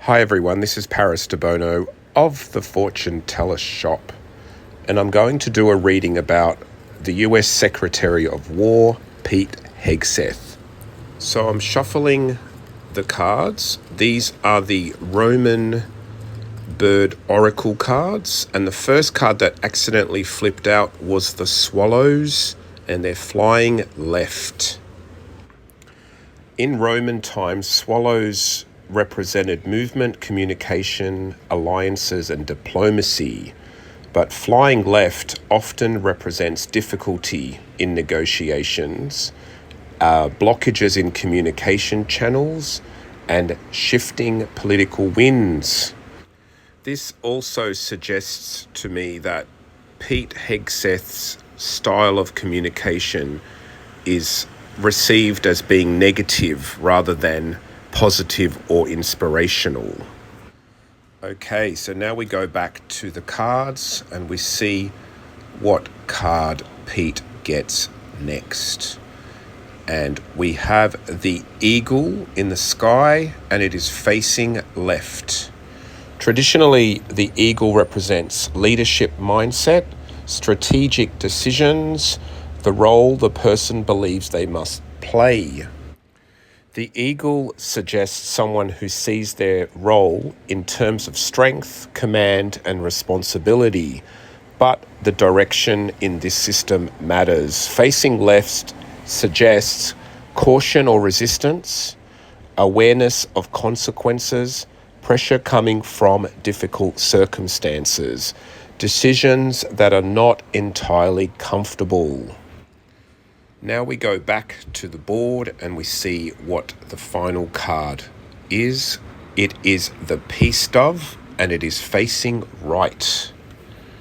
Hi everyone, this is Paris Debono of the Fortune Teller Shop, and I'm going to do a reading about the US Secretary of War, Pete Hegseth. So I'm shuffling the cards. These are the Roman bird oracle cards, and the first card that accidentally flipped out was the swallows, and they're flying left. In Roman times, swallows represented movement, communication, alliances, and diplomacy, but flying left often represents difficulty in negotiations, blockages in communication channels, and shifting political winds. This also suggests to me that Pete Hegseth's style of communication is received as being negative rather than positive or inspirational. Okay, so now we go back to the cards and we see what card Pete gets next. And we have the eagle in the sky, and it is facing left. Traditionally, the eagle represents leadership mindset, strategic decisions, the role the person believes they must play. The eagle suggests someone who sees their role in terms of strength, command, and responsibility, but the direction in this system matters. Facing left suggests caution or resistance, awareness of consequences, pressure coming from difficult circumstances, decisions that are not entirely comfortable. Now we go back to the board and we see what the final card is. It is the peace dove, and it is facing right.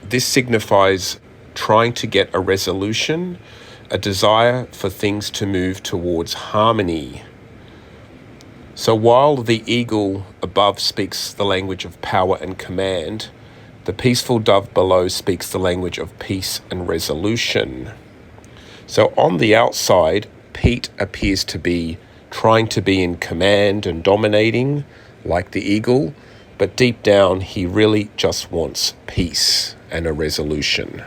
This signifies trying to get a resolution, a desire for things to move towards harmony. So while the eagle above speaks the language of power and command, the peaceful dove below speaks the language of peace and resolution. So on the outside, Pete appears to be trying to be in command and dominating, like the eagle, but deep down he really just wants peace and a resolution.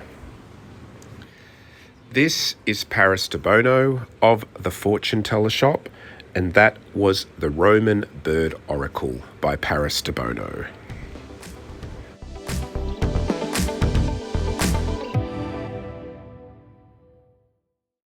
This is Paris Debono of the Fortune Teller Shop, and that was the Roman Bird Oracle by Paris Debono.